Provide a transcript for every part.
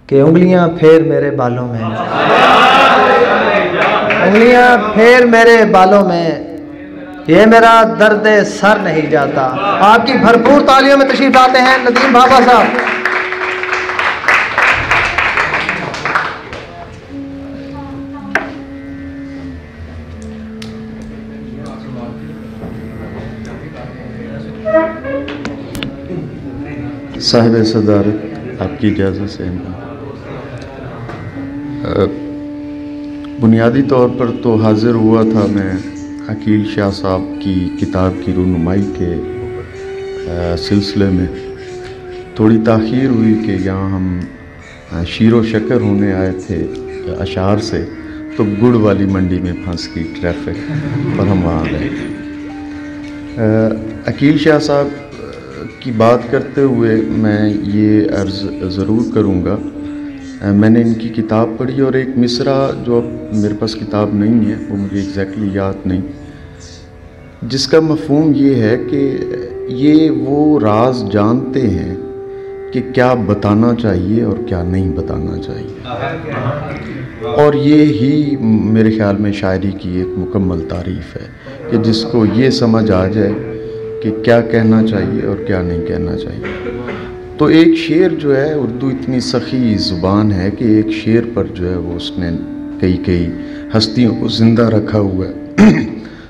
कि उंगलियां फेर मेरे बालों में, उंगलियां फेर मेरे बालों में, ये मेरा दर्द सर नहीं जाता। आपकी भरपूर तालियों में तशरीफ लाते हैं नदीम बाबा साहब। साहिब सदारत, आपकी इजाज़त से बुनियादी तौर पर तो हाज़िर हुआ था मैं अकील शाह साहब की किताब की रूनुमाई के सिलसिले में। थोड़ी ताख़ीर हुई कि यहाँ हम शीर व शक्कर होने आए थे अशार से, तो गुड़ वाली मंडी में फंस गई ट्रैफिक पर हम वहाँ गए। अकील शाह साहब की बात करते हुए मैं ये अर्ज़ ज़रूर करूँगा, मैंने इनकी किताब पढ़ी और एक मिसरा जो मेरे पास किताब नहीं है वो मुझे एग्जैक्टली याद नहीं, जिसका मफ़हूम ये है कि ये वो राज जानते हैं कि क्या बताना चाहिए और क्या नहीं बताना चाहिए, और ये ही मेरे ख़्याल में शायरी की एक मुकम्मल तारीफ़ है कि जिसको ये समझ आ जाए कि क्या कहना चाहिए और क्या नहीं कहना चाहिए। तो एक शेर जो है, उर्दू इतनी सखी ज़ुबान है कि एक शेर पर जो है वो उसने कई हस्तियों को ज़िंदा रखा हुआ है।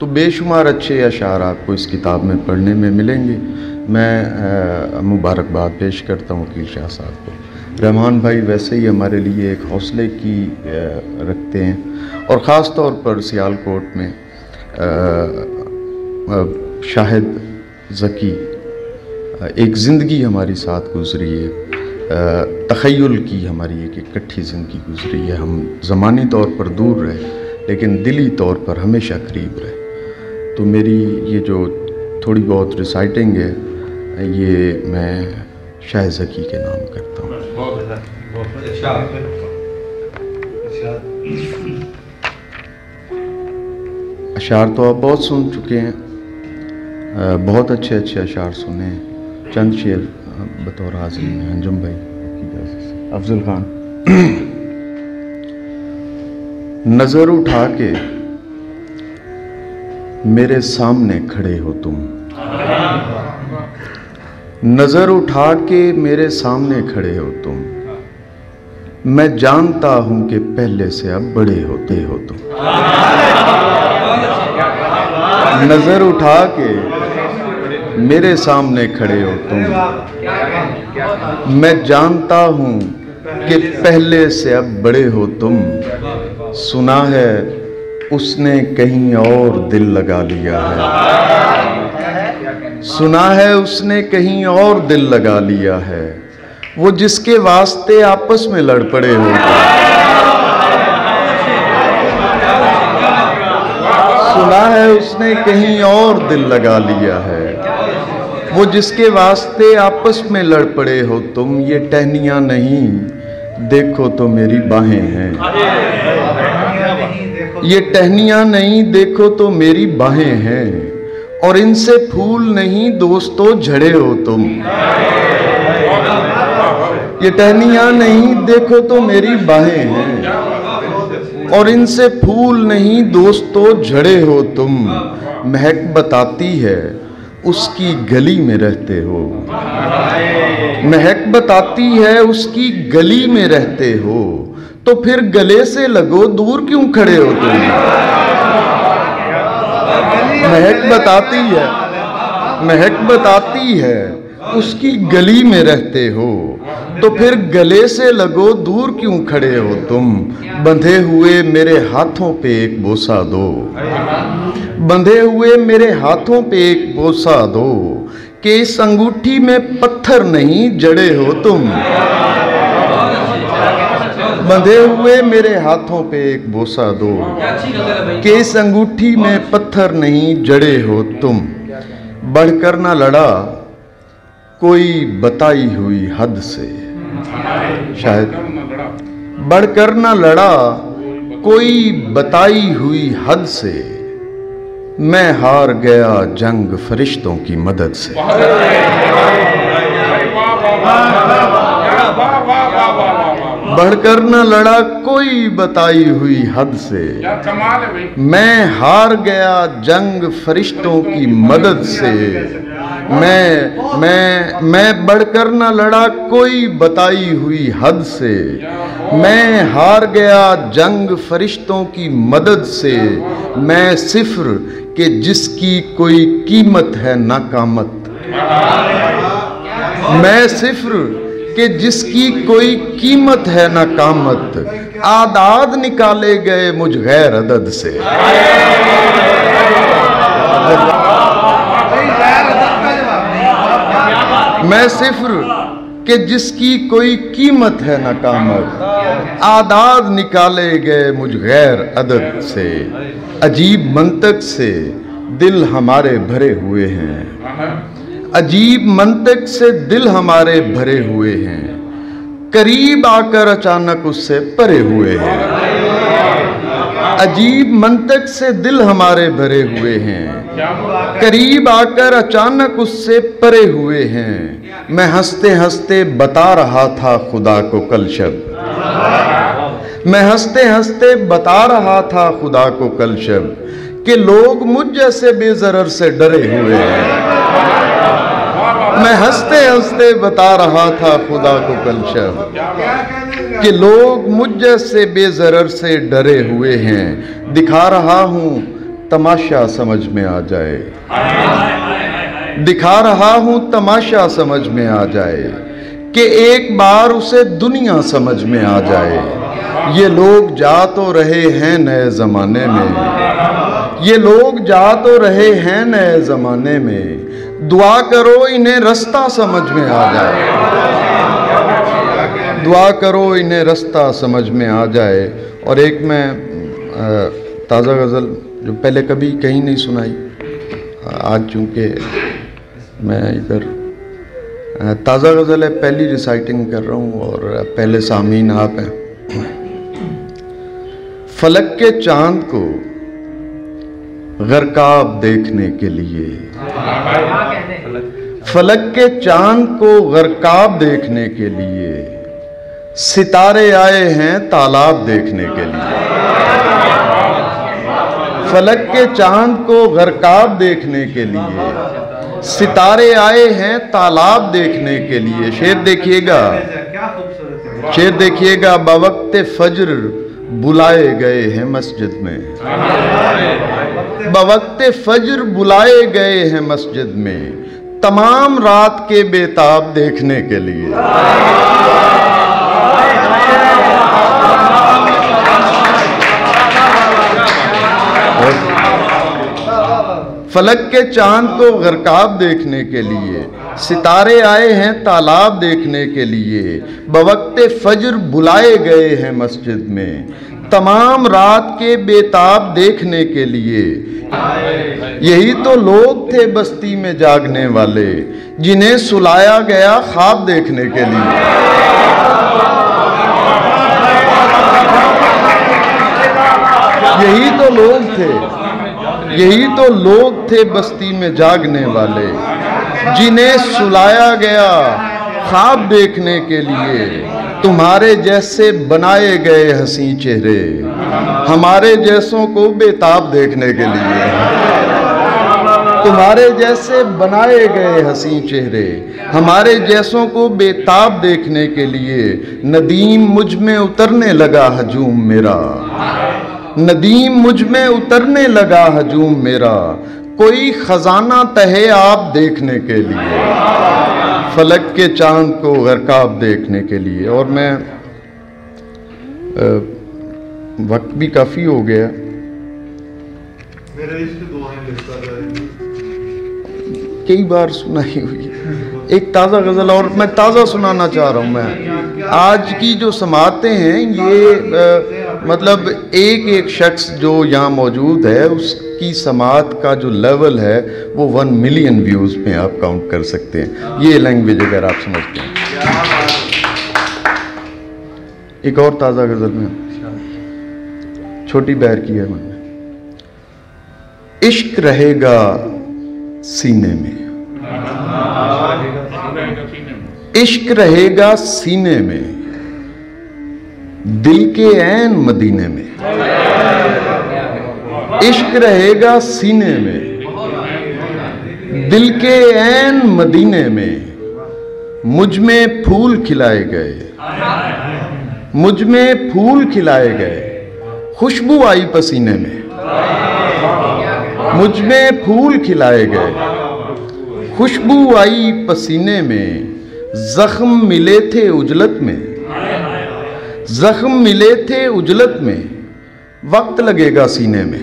तो बेशुमार अच्छे अशार आपको इस किताब में पढ़ने में मिलेंगे। मैं मुबारकबाद पेश करता हूँ वकील शाह साहब को। रहमान भाई वैसे ही हमारे लिए एक हौसले की रखते हैं, और ख़ास तौर पर सियालकोट में शाहिद ज़की एक ज़िंदगी हमारी साथ गुज़री है, तख़य्युल की हमारी एक इकट्ठी ज़िंदगी गुज़री है। हम ज़मानी तौर पर दूर रहे लेकिन दिली तौर पर हमेशा करीब रहे। तो मेरी ये जो थोड़ी बहुत रिसाइटिंग है ये मैं शाहिद ज़की के नाम करता हूँ। अशार तो आप बहुत सुन चुके हैं, बहुत अच्छे अच्छे अशार सुने हैं। चंद शेर बतौर हाज़िर में अंजुम भाई की अफजल खान। नज़र उठा के मेरे सामने खड़े हो तुम, नज़र उठा के मेरे सामने खड़े हो तुम, मैं जानता हूं कि पहले से अब बड़े होते हो तुम। नज़र उठा के मेरे सामने खड़े हो तुम, मैं जानता हूं कि पहले से अब बड़े हो तुम। सुना है उसने कहीं और दिल लगा लिया है, सुना है उसने कहीं और दिल लगा लिया है, वो जिसके वास्ते आपस में लड़ पड़े हो तुम। सुना है उसने कहीं और दिल लगा लिया है, वो जिसके वास्ते आपस में लड़ पड़े हो तुम। ये टहनियाँ नहीं देखो तो मेरी बाहें हैं, ये टहनियाँ नहीं देखो तो मेरी बाहें हैं, और इनसे फूल नहीं दोस्तों झड़े हो तुम। ये टहनियाँ नहीं देखो तो मेरी बाहें हैं, और इनसे फूल नहीं दोस्तों झड़े हो तुम। महक बताती है उसकी गली में रहते हो, महक बताती है उसकी गली में रहते हो, तो फिर गले से लगो दूर क्यों खड़े हो तुम। महक बताती है, महक बताती है उसकी गली में रहते हो, तो फिर गले से लगो दूर क्यों खड़े हो तुम। बंधे हुए मेरे हाथों पे एक बोसा दो, बंधे हुए मेरे हाथों पे एक बोसा दो, कि इस अंगूठी में पत्थर नहीं जड़े हो तुम। बंधे हुए मेरे हाथों पे एक बोसा दो, कि इस अंगूठी में पत्थर नहीं जड़े हो तुम। बढ़कर ना लड़ा कोई बताई हुई हद से, शायद बढ़कर ना लड़ा कोई बताई हुई हद से, मैं हार गया जंग फरिश्तों की मदद से। बढ़कर न लड़ा कोई बताई हुई हद से, मैं हार गया जंग फरिश्तों की मदद से। मैं बढ़कर न लड़ा कोई बताई हुई हद से, मैं हार गया जंग फरिश्तों की मदद से। मैं सिफर के जिसकी कोई कीमत है ना कामत, मैं सिफर के जिसकी कोई कीमत है ना कामत। आदाद निकाले गए मुझ गैर अदद से। मैं सिफर के जिसकी कोई कीमत है ना कामत। आदाद निकाले गए मुझ गैर अदद से। अजीब मंतक से दिल हमारे भरे हुए हैं, अजीब मंतक से दिल हमारे भरे हुए हैं। करीब आकर अचानक उससे परे हुए हैं। अजीब मंतक से दिल हमारे भरे हुए हैं, करीब आकर अचानक उससे परे हुए हैं। मैं हंसते हंसते बता रहा था खुदा को कल शब, मैं हंसते हंसते बता रहा था खुदा को कल शब कि लोग मुझ जैसे बेज़रर से डरे हुए हैं। मैं हंसते हंसते बता रहा था खुदा को कल शब कि लोग मुझ जैसे बेज़रर से डरे हुए हैं। दिखा रहा हूं तमाशा समझ में आ जाए, दिखा रहा हूं तमाशा समझ में आ जाए कि एक बार उसे दुनिया समझ में आ जाए। ये लोग जा तो रहे हैं नए ज़माने में, ये लोग जा तो रहे हैं नए ज़माने में। दुआ करो इन्हें रास्ता समझ में आ जाए, दुआ करो इन्हें रास्ता समझ में आ जाए। और एक मैं ताज़ा गज़ल जो पहले कभी कहीं नहीं सुनाई, आज चूँकि मैं इधर ताज़ा गज़ल है, पहली रिसाइटिंग कर रहा हूँ और पहले सामीन आप हैं। फलक के चांद को गरकाब देखने के लिए, फलक के चांद को गरकाब देखने के लिए सितारे आए हैं तालाब देखने के लिए। फलक के चांद को गरकाब देखने के लिए सितारे आए हैं तालाब देखने के लिए। शेर देखिएगा, शेर देखिएगा। बवक्ते फज्र बुलाए गए हैं मस्जिद में, बवक्ते फज्र बुलाए गए हैं मस्जिद में तमाम रात के बेताब देखने के लिए। फलक के चांद को गरकाब देखने के लिए सितारे आए हैं तालाब देखने के लिए। बवक्ते फज्र बुलाए गए हैं मस्जिद में तमाम रात के बेताब देखने के लिए। यही तो लोग थे बस्ती में जागने वाले जिन्हें सुलाया गया ख्वाब देखने के लिए। यही तो लोग थे, यही तो लोग थे बस्ती में जागने वाले जिन्हें सुलाया गया ख्वाब देखने के लिए। तुम्हारे जैसे बनाए गए हंसी चेहरे हमारे जैसों को बेताब देखने के लिए। तुम्हारे जैसे बनाए गए हंसी चेहरे हमारे जैसों को बेताब देखने के लिए। नदीम मुझ में उतरने लगा हजूम मेरा, नदीम मुझ में उतरने लगा हजूम मेरा कोई खजाना तहे आप देखने के लिए। फलक के चांद को गरकाब देखने के लिए। और मैं वक्त भी काफ़ी हो गया, कई बार सुनाई हुई एक ताज़ा गज़ल और मैं ताज़ा सुनाना चाह रहा हूँ। मैं आज की जो समातें हैं ये मतलब एक एक शख्स जो यहाँ मौजूद है उसकी समात का जो लेवल है वो 1 मिलियन व्यूज़ में आप काउंट कर सकते हैं, ये लैंग्वेज अगर आप समझते हैं। एक और ताज़ा गज़ल में छोटी बहर की है मैंने। इश्क रहेगा सीने में, इश्क रहेगा सीने में दिल के ऐन मदीने में, इश्क रहेगा सीने में, दिल के ऐन मदीने में, मुझ में फूल खिलाए गए, मुझ में फूल खिलाए गए, खुशबू आई पसीने में, मुझ में फूल खिलाए गए, खुशबू आई पसीने में, जख्म मिले थे उजलत में, जख्म मिले थे उजलत में, वक्त लगेगा सीने में,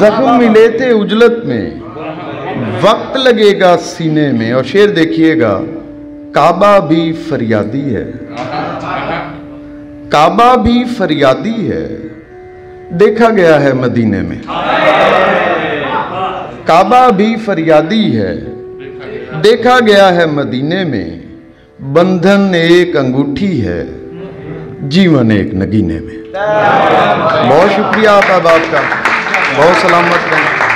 जख्म मिले थे उजलत में, वक्त लगेगा सीने में। और शेर देखिएगा, काबा भी फरियादी है, काबा भी फरियादी है, देखा गया है मदीने में, काबा भी फरियादी है, देखा गया है मदीने में, बंधन एक अंगूठी है, जीवन एक नगीने में। बहुत शुक्रिया आप अहबाब का, बहुत सलामत रहें।